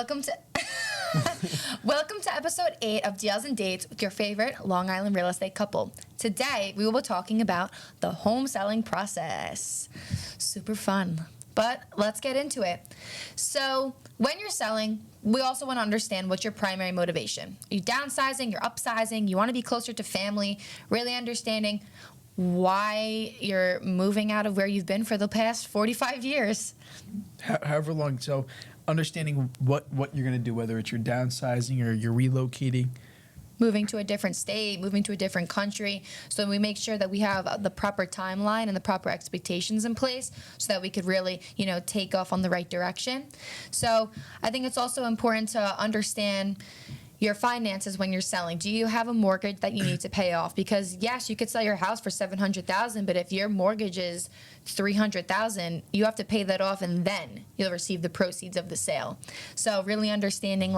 Welcome to welcome to episode 8 of Deals and Dates with your favorite Long Island real estate couple. Today, we will be talking about the home selling process. Super fun, but let's get into it. So, when you're selling, we also want to understand what's your primary motivation. Are you downsizing? You're upsizing? You want to be closer to family? Really understanding why you're moving out of where you've been for the past 45 years. However long. So understanding what you're going to do, whether it's you're downsizing or you're relocating. Moving to a different state, moving to a different country. So we make sure that we have the proper timeline and the proper expectations in place so that we could really, take off on the right direction. So I think it's also important to understand your finances when you're selling. Do you have a mortgage that you need to pay off? Because yes, you could sell your house for $700,000, but if your mortgage is $300,000, you have to pay that off, and then you'll receive the proceeds of the sale. So really understanding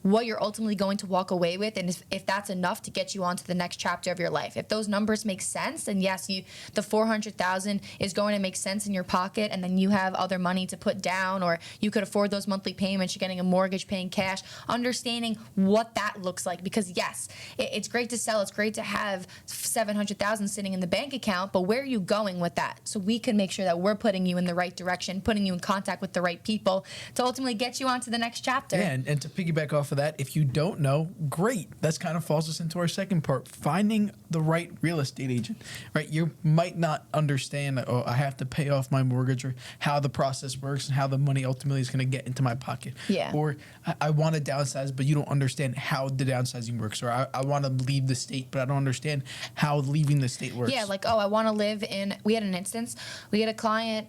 what you're ultimately going to walk away with, and if that's enough to get you on to the next chapter of your life. If those numbers make sense, then yes, the $400,000 is going to make sense in your pocket, and then you have other money to put down, or you could afford those monthly payments. You're getting a mortgage, paying cash. Understanding what that looks like, because yes, it's great to sell. It's great to have $700,000 sitting in the bank account, but where are you going with that? So we can make sure that we're putting you in the right direction, putting you in contact with the right people to ultimately get you on to the next chapter. Yeah, and to piggyback off of that, if you don't know, great. That's kind of falls us into our second part, finding the right real estate agent, right? You might not understand, I have to pay off my mortgage, or how the process works and how the money ultimately is going to get into my pocket. Yeah. Or I want to downsize, but you don't understand how the downsizing works. Or I want to leave the state, but I don't understand how leaving the state works. Yeah, I want to live in, we had an instance, we had a client,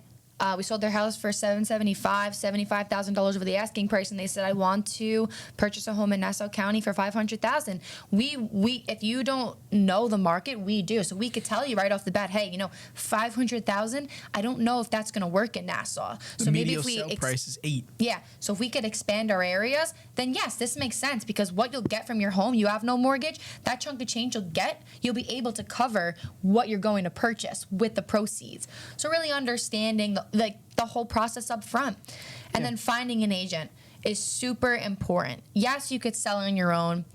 we sold their house for $75,000 over the asking price, and they said, I want to purchase a home in Nassau County for $500,000. We if you don't know the market, we do. So we could tell you right off the bat, hey, $500,000, I don't know if that's going to work in Nassau. So maybe if we sale price is $8,000. Yeah. So if we could expand our areas, then yes, this makes sense, because what you'll get from your home, you have no mortgage, that chunk of change you'll be able to cover what you're going to purchase with the proceeds. So really understanding the whole process up front. And then finding an agent is super important. Yes, you could sell on your own.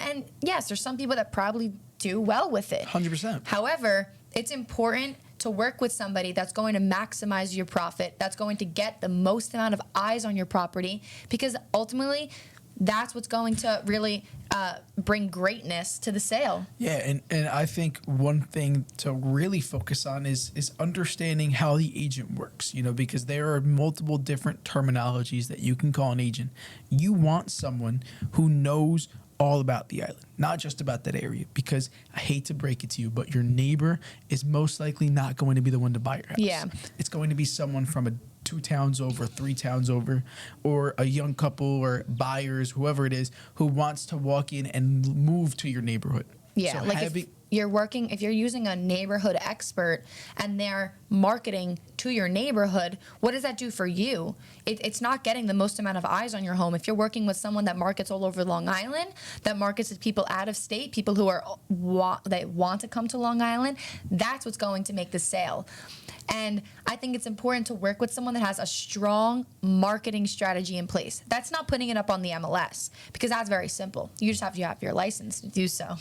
And yes, there's some people that probably do well with it. 100%. However, it's important to work with somebody that's going to maximize your profit, that's going to get the most amount of eyes on your property, because ultimately that's what's going to really bring greatness to the sale. Yeah, and I think one thing to really focus on is understanding how the agent works, because there are multiple different terminologies that you can call an agent. You want someone who knows all about the island, not just about that area, because I hate to break it to you, but your neighbor is most likely not going to be the one to buy your house. Yeah. It's going to be someone from 2 towns over, 3 towns over, or a young couple or buyers, whoever it is, who wants to walk in and move to your neighborhood. Yeah, so if you're using a neighborhood expert and they're marketing to your neighborhood, what does that do for you? It's not getting the most amount of eyes on your home. If you're working with someone that markets all over Long Island, that markets to people out of state, people who that want to come to Long Island, that's what's going to make the sale. And I think it's important to work with someone that has a strong marketing strategy in place. That's not putting it up on the MLS, because that's very simple. You just have to have your license to do so.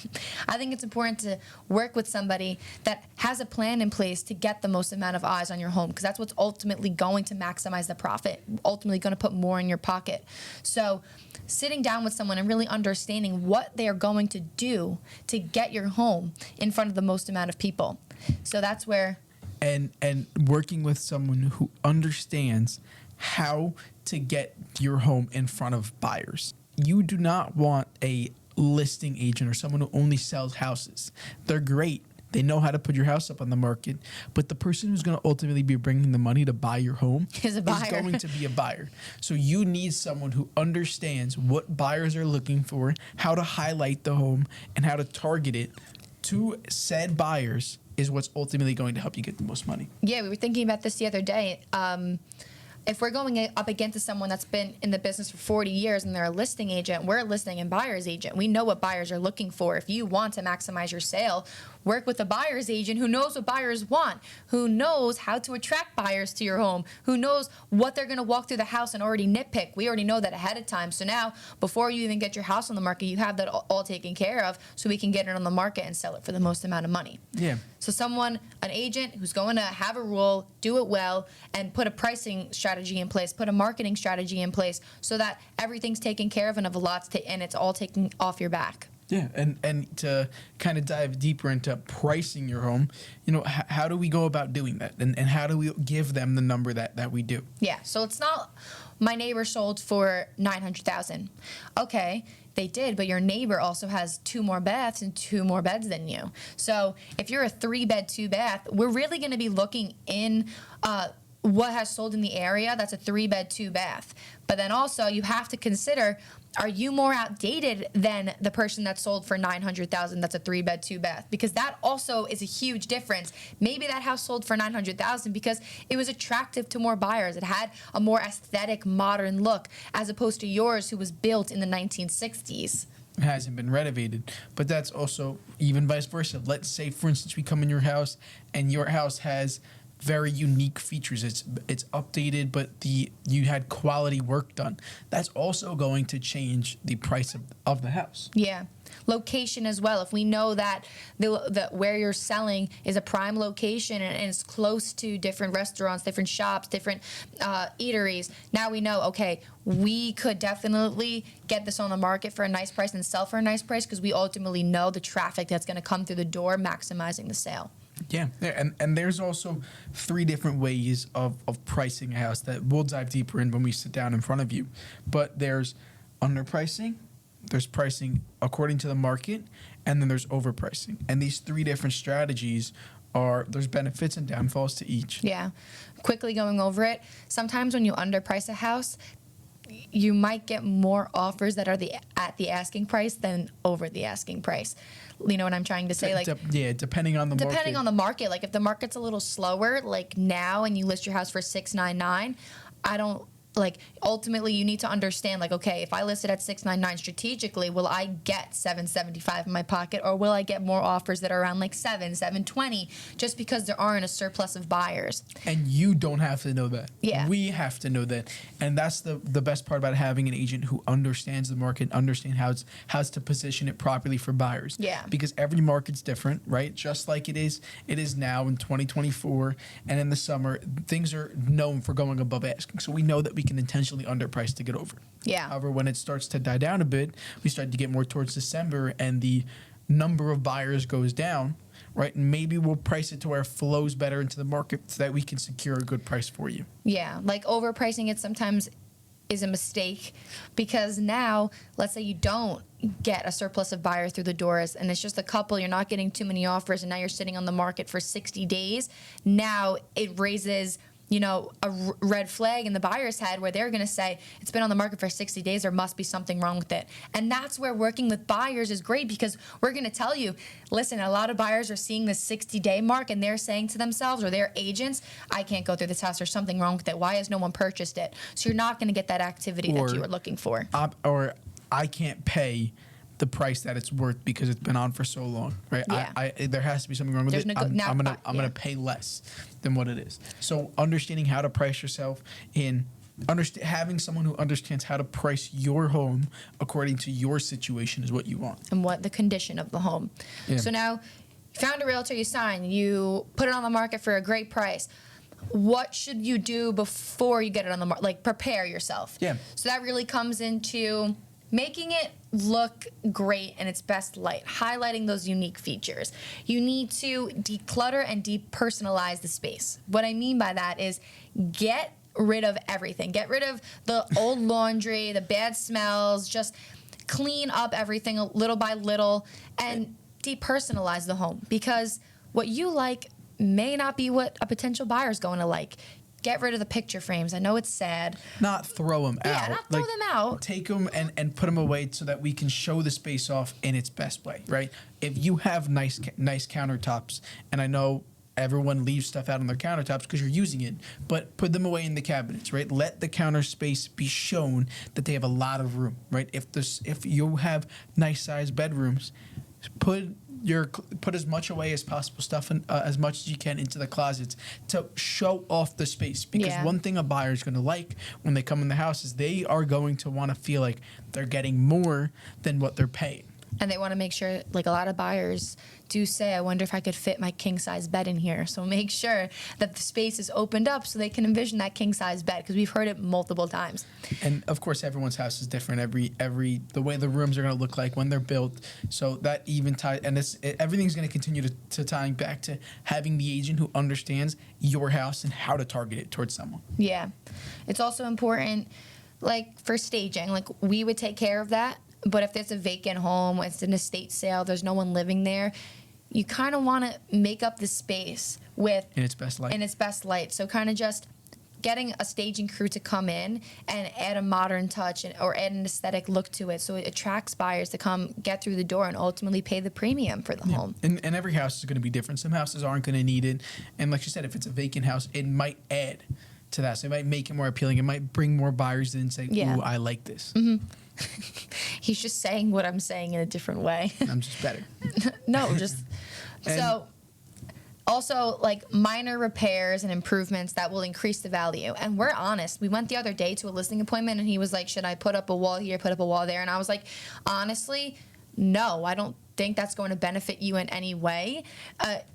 I think it's important to work with somebody that has a plan in place to get the most amount of eyes on your home, because that's what's ultimately going to maximize the profit, ultimately going to put more in your pocket. So sitting down with someone and really understanding what they are going to do to get your home in front of the most amount of people. So that's where... And working with someone who understands how to get your home in front of buyers. You do not want a listing agent or someone who only sells houses. They're great. They know how to put your house up on the market, but the person who's going to ultimately be bringing the money to buy your home is going to be a buyer. So you need someone who understands what buyers are looking for, how to highlight the home, and how to target it to said buyers is what's ultimately going to help you get the most money. Yeah, we were thinking about this the other day. if we're going up against someone that's been in the business for 40 years and they're a listing agent, we're a listing and buyer's agent. We know what buyers are looking for. If you want to maximize your sale, work with a buyer's agent who knows what buyers want, who knows how to attract buyers to your home, who knows what they're going to walk through the house and already nitpick. We already know that ahead of time. So now, before you even get your house on the market, you have that all taken care of, so we can get it on the market and sell it for the most amount of money. Yeah. So an agent who's going to have a rule, do it well, and put a pricing strategy in place, put a marketing strategy in place, so that everything's taken care of and and it's all taken off your back. Yeah, and to kind of dive deeper into pricing your home, how do we go about doing that? And how do we give them the number that we do? Yeah, so it's not, my neighbor sold for $900,000. Okay, they did, but your neighbor also has 2 more baths and 2 more beds than you. So if you're a 3-bed, 2-bath, we're really going to be looking in what has sold in the area. That's a 3-bed, 2-bath. But then also you have to consider, are you more outdated than the person that sold for $900,000 that's a 3-bed, 2-bath? Because that also is a huge difference. Maybe that house sold for $900,000 because it was attractive to more buyers. It had a more aesthetic, modern look, as opposed to yours, who was built in the 1960s. It hasn't been renovated. But that's also even vice versa. Let's say, for instance, we come in your house and your house has very unique features. It's updated, but you had quality work done. That's also going to change the price of the house. Yeah. Location as well. If we know that where you're selling is a prime location and it's close to different restaurants, different shops, different eateries, now we know, okay, we could definitely get this on the market for a nice price and sell for a nice price, because we ultimately know the traffic that's going to come through the door, maximizing the sale. Yeah, and there's also 3 different ways of pricing a house that we'll dive deeper in when we sit down in front of you. But there's underpricing, there's pricing according to the market, and then there's overpricing. And these 3 different strategies there's benefits and downfalls to each. Yeah. Quickly going over it, sometimes when you underprice a house, you might get more offers that are at the asking price than over the asking price. You know what I'm trying to say? Like, depending on the market. Depending on the market. Like, if the market's a little slower, like now, and you list your house for $699, ultimately you need to understand, like, okay, if I list it at $699 strategically, will I get $775 in my pocket, or will I get more offers that are around like $720, just because there aren't a surplus of buyers? And you don't have to know that. Yeah. We have to know that. And that's the best part about having an agent who understands the market, understands how to position it properly for buyers. Yeah. Because every market's different, right? Just like it is now in 2024, and in the summer, things are known for going above asking. So we know that we can intentionally underprice to get over. Yeah. However, when it starts to die down a bit, we start to get more towards December and the number of buyers goes down, right? And maybe we'll price it to where it flows better into the market so that we can secure a good price for you. Yeah. Like, overpricing it sometimes is a mistake, because now, let's say you don't get a surplus of buyers through the doors and it's just a couple, you're not getting too many offers, and now you're sitting on the market for 60 days. Now it raises a red flag in the buyer's head, where they're going to say, it's been on the market for 60 days, there must be something wrong with it. And that's where working with buyers is great, because we're going to tell you, listen, a lot of buyers are seeing the 60-day mark and they're saying to themselves, or their agents, I can't go through this house, there's something wrong with it, why has no one purchased it? So you're not going to get that activity that you were looking for. Or I can't pay the price that it's worth because it's been on for so long, right? Yeah. There has to be something wrong with it. I'm gonna pay less than what it is. So understanding how to price yourself having someone who understands how to price your home according to your situation is what you want. And what the condition of the home. Yeah. So now, you found a realtor, you sign, you put it on the market for a great price. What should you do before you get it on the market? Like, prepare yourself. Yeah. So that really comes into making it look great in its best light, highlighting those unique features. You need to declutter and depersonalize the space. What I mean by that is, get rid of everything. Get rid of the old laundry, the bad smells, just clean up everything little by little, and depersonalize the home, because what you like may not be what a potential buyer is going to like. Get rid of the picture frames. I know it's sad. Not throw them out. Yeah, not throw them out. Take them and put them away so that we can show the space off in its best way, right? If you have nice countertops, and I know everyone leaves stuff out on their countertops because you're using it, but put them away in the cabinets, right? Let the counter space be shown that they have a lot of room, right? If you have nice sized bedrooms, put as much away as possible, stuff as much as you can into the closets to show off the space, because one thing a buyer is going to like when they come in the house is they are going to want to feel like they're getting more than what they're paying. And they want to make sure, like a lot of buyers do say, I wonder if I could fit my king size bed in here. So make sure that the space is opened up so they can envision that king size bed, because we've heard it multiple times. And of course, everyone's house is different. The way the rooms are going to look like when they're built. So that even ties, and everything's going to continue to tying back to having the agent who understands your house and how to target it towards someone. Yeah. It's also important, like for staging, like we would take care of that. But if there's a vacant home, it's an estate sale, there's no one living there, you kind of want to make up the space with in its best light. So kind of just getting a staging crew to come in and add a modern touch or add an aesthetic look to it, so it attracts buyers to come get through the door and ultimately pay the premium for the home. And every house is going to be different. Some houses aren't going to need it. And like you said, if it's a vacant house, it might add to that. So it might make it more appealing. It might bring more buyers in and say, ooh, I like this. Mm-hmm. He's just saying what I'm saying in a different way. I'm just better. No, just so also like minor repairs and improvements that will increase the value. And we're honest. We went the other day to a listing appointment and he was like, should I put up a wall here, put up a wall there? And I was like, honestly, no, I don't think that's going to benefit you in any way.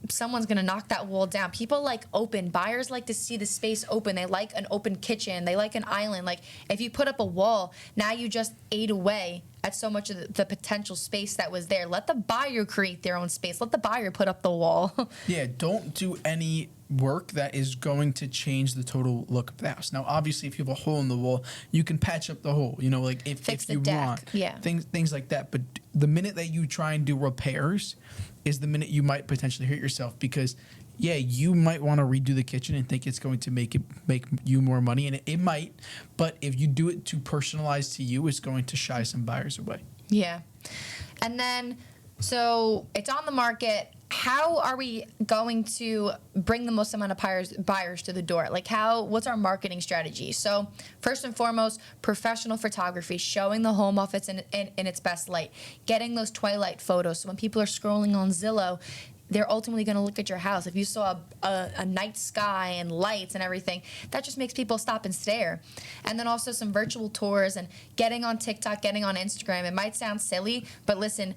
Someone's going to knock that wall down. People like open. Buyers like to see the space open. They like an open kitchen. They like an island. Like if you put up a wall, now you just ate away at so much of the potential space that was there. Let the buyer create their own space. Let the buyer put up the wall. Yeah, don't do any work that is going to change the total look of the house. Now, obviously, if you have a hole in the wall, you can patch up the hole, like if you want. Yeah. Things like that. But the minute that you try and do repairs is the minute you might potentially hurt yourself, because you might want to redo the kitchen and think it's going to make you more money, and it might, but if you do it too personalized to you, it's going to shy some buyers away. Yeah. And then, so it's on the market. How are we going to bring the most amount of buyers to the door? Like what's our marketing strategy? So first and foremost, professional photography, showing the home office in its best light, getting those twilight photos. So when people are scrolling on Zillow, they're ultimately going to look at your house. If you saw a night sky and lights and everything, that just makes people stop and stare. And then also some virtual tours and getting on TikTok, getting on Instagram. It might sound silly, but listen,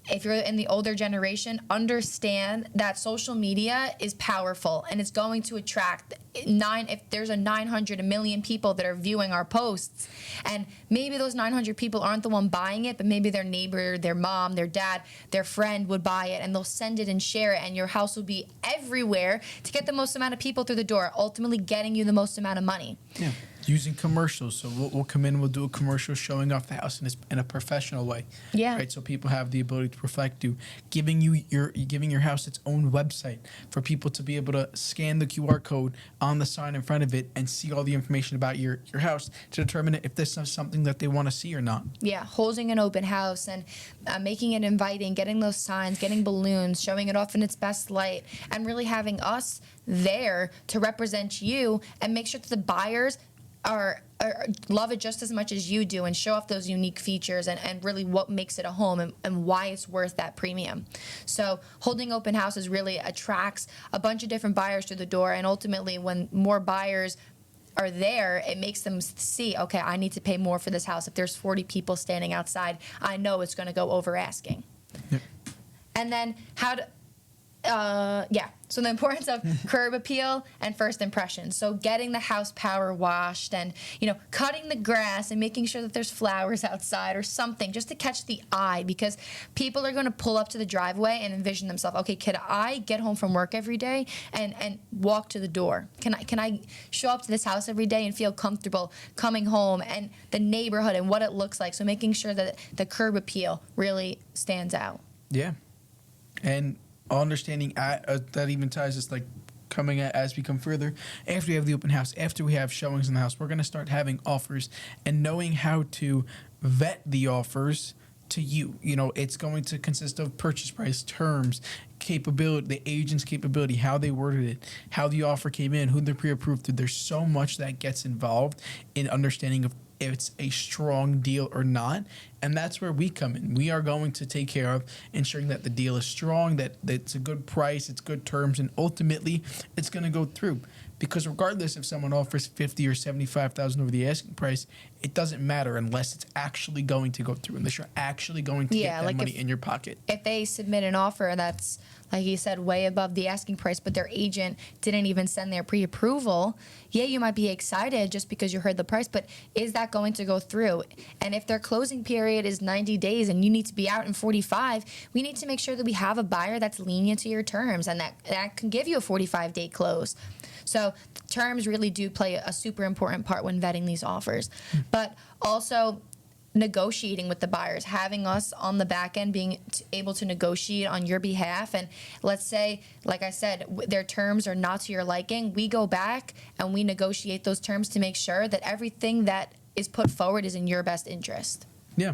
if you're in the older generation, understand that social media is powerful and it's going to attract if there's 900, a million people that are viewing our posts, and maybe those 900 people aren't the one buying it, but maybe their neighbor, their mom, their dad, their friend would buy it, and they'll send it and share it, and your house will be everywhere to get the most amount of people through the door, ultimately getting you the most amount of money. Yeah. Using commercials. So we'll come in, we'll do a commercial showing off the house in a professional way. Yeah. Right. So people have the ability to reflect you, giving your house its own website for people to be able to scan the QR code on the sign in front of it and see all the information about your house to determine if this is something that they want to see or not. Yeah, holding an open house and making it inviting, getting those signs, getting balloons, showing it off in its best light, and really having us there to represent you and make sure that the buyers love it just as much as you do, and show off those unique features and really what makes it a home and why it's worth that premium. So holding open houses really attracts a bunch of different buyers to the door, and ultimately when more buyers are there, it makes them see, okay, I need to pay more for this house. If there's 40 people standing outside, I know it's going to go over asking. Yep. And then so the importance of curb appeal and first impressions. So getting the house power washed and, cutting the grass and making sure that there's flowers outside or something just to catch the eye, because people are going to pull up to the driveway and envision themselves, okay, could I get home from work every day and walk to the door? Can I show up to this house every day and feel comfortable coming home, and the neighborhood and what it looks like? So making sure that the curb appeal really stands out. Yeah. And understanding that even ties us coming as we come further. After we have the open house, after we have showings in the house, we're going to start having offers and knowing how to vet the offers to you. You know, it's going to consist of purchase price, terms, capability, the agent's capability, how they worded it, how the offer came in, who they're pre-approved through. There's so much that gets involved in understanding if it's a strong deal or not. And that's where we come in. We are going to take care of ensuring that the deal is strong, that it's a good price, it's good terms, and ultimately it's going to go through. Because regardless if someone offers $50,000 or $75,000 over the asking price, it doesn't matter unless it's actually going to go through, unless you're actually going to get that money in your pocket. If they submit an offer that's, like you said, way above the asking price, but their agent didn't even send their pre-approval, yeah, you might be excited just because you heard the price, but is that going to go through? And if their closing period is 90 days and you need to be out in 45, we need to make sure that we have a buyer that's lenient to your terms and that can give you a 45-day close. So terms really do play a super important part when vetting these offers. But also negotiating with the buyers, having us on the back end being able to negotiate on your behalf. And let's say, like I said, their terms are not to your liking. We go back and we negotiate those terms to make sure that everything that is put forward is in your best interest. Yeah.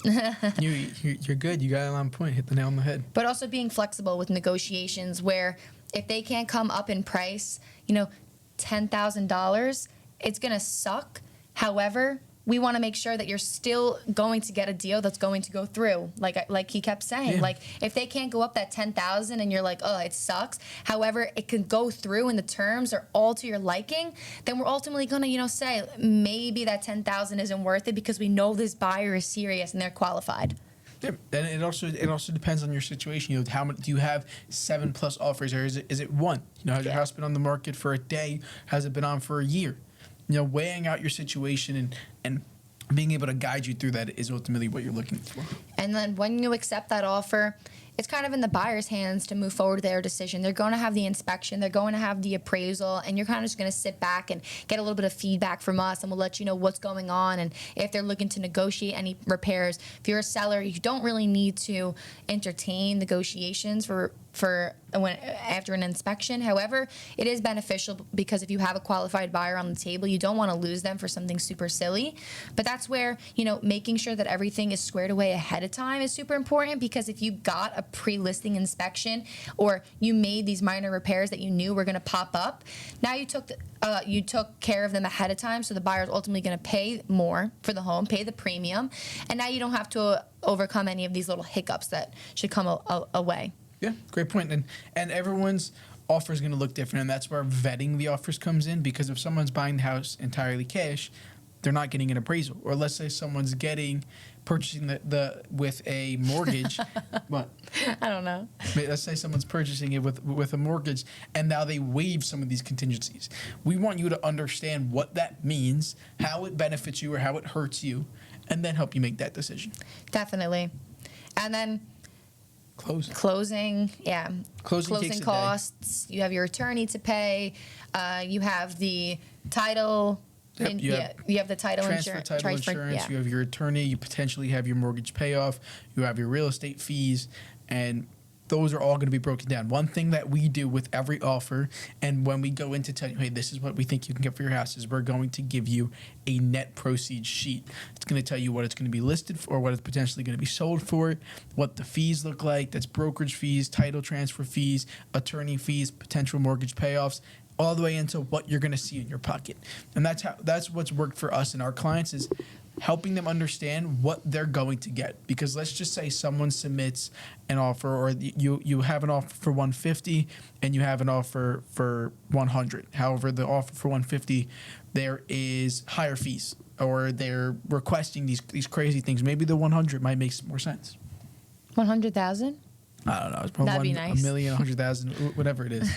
You're good. You got it on point. Hit the nail on the head. But also being flexible with negotiations where if they can't come up in price, $10,000, it's going to suck. However, we want to make sure that you're still going to get a deal that's going to go through. Like he kept saying, like if they can't go up that 10,000 and you're like, oh, it sucks. However, it can go through and the terms are all to your liking, then we're ultimately going to, say maybe that 10,000 isn't worth it because we know this buyer is serious and they're qualified. Yeah, and it also depends on your situation. How many do you have? 7+ offers, or is it one? Has your house been on the market for a day? Has it been on for a year? Weighing out your situation and being able to guide you through that is ultimately what you're looking for. And then when you accept that offer, it's kind of in the buyer's hands to move forward with their decision. They're going to have the inspection, they're going to have the appraisal, and you're kind of just going to sit back and get a little bit of feedback from us, and we'll let you know what's going on and if they're looking to negotiate any repairs. If you're a seller, you don't really need to entertain negotiations after an inspection. However, it is beneficial because if you have a qualified buyer on the table, you don't want to lose them for something super silly. But that's where, making sure that everything is squared away ahead of time is super important, because if you got a pre-listing inspection or you made these minor repairs that you knew were going to pop up, now you took care of them ahead of time, so the buyer is ultimately going to pay more for the home, pay the premium, and now you don't have to overcome any of these little hiccups that should come away. Yeah, great point. And everyone's offer is going to look different, and that's where vetting the offers comes in, because if someone's buying the house entirely cash, they're not getting an appraisal. Or let's say someone's purchasing the with a mortgage. What? I don't know. Let's say someone's purchasing it with a mortgage, and now they waive some of these contingencies. We want you to understand what that means, how it benefits you or how it hurts you, and then help you make that decision. Definitely. And then Closing costs. You have your attorney to pay. You have the title. Yep, you have the title insurance. Yeah. You have your attorney. You potentially have your mortgage payoff. You have your real estate fees, and those are all going to be broken down. One thing that we do with every offer, and when we go in to tell you, hey, this is what we think you can get for your house, is we're going to give you a net proceeds sheet. It's going to tell you what it's going to be listed for, what it's potentially going to be sold for, what the fees look like. That's brokerage fees, title transfer fees, attorney fees, potential mortgage payoffs, all the way into what you're going to see in your pocket. And that's what's worked for us and our clients, is helping them understand what they're going to get. Because let's just say someone submits an offer, or you have an offer for $150 and you have an offer for $100. However, the offer for $150, there is higher fees, or they're requesting these crazy things. Maybe the $100 might make more sense. 100,000? I don't know. It's probably That'd be nice. 1,000,000, 100,000, whatever it is.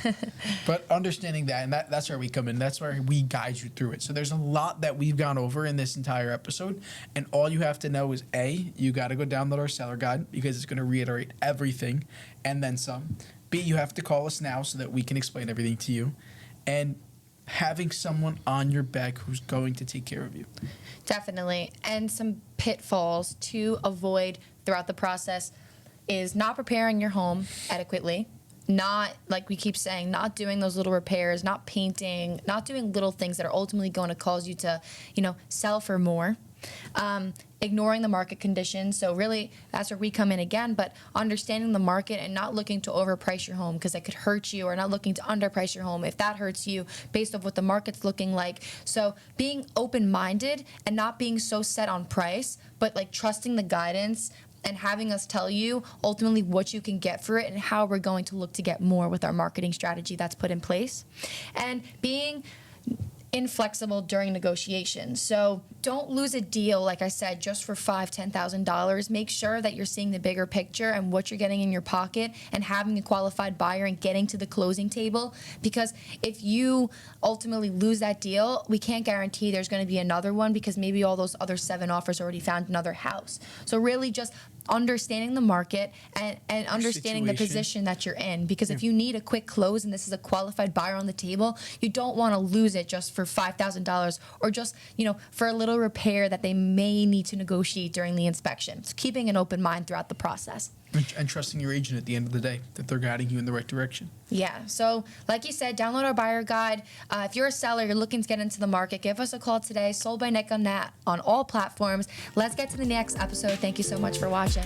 But understanding that, and that's where we come in. That's where we guide you through it. So there's a lot that we've gone over in this entire episode, and all you have to know is, A, you got to go download our seller guide, because it's going to reiterate everything and then some. B, you have to call us now so that we can explain everything to you. And having someone on your back who's going to take care of you. Definitely. And some pitfalls to avoid throughout the process is not preparing your home adequately, not, like we keep saying, not doing those little repairs, not painting, not doing little things that are ultimately going to cause you to, sell for more. Ignoring the market conditions. So really, that's where we come in again, but understanding the market and not looking to overprice your home because it could hurt you, or not looking to underprice your home if that hurts you based off what the market's looking like. So being open-minded and not being so set on price, but like trusting the guidance and having us tell you ultimately what you can get for it and how we're going to look to get more with our marketing strategy that's put in place. And being inflexible during negotiations. So don't lose a deal, like I said, just for $5,000-$10,000. Make sure that you're seeing the bigger picture and what you're getting in your pocket and having a qualified buyer and getting to the closing table. Because if you ultimately lose that deal, we can't guarantee there's going to be another one, because maybe all those other 7 offers already found another house. So really just understanding the market and understanding the position that you're in. Because if you need a quick close and this is a qualified buyer on the table, you don't want to lose it just for $5,000 or just, for a little repair that they may need to negotiate during the inspection. So keeping an open mind throughout the process. And trusting your agent at the end of the day that they're guiding you in the right direction. Yeah. So like you said, download our buyer guide. If you're a seller, you're looking to get into the market, give us a call today. Sold by Nick on that on all platforms. Let's get to the next episode. Thank you so much for watching.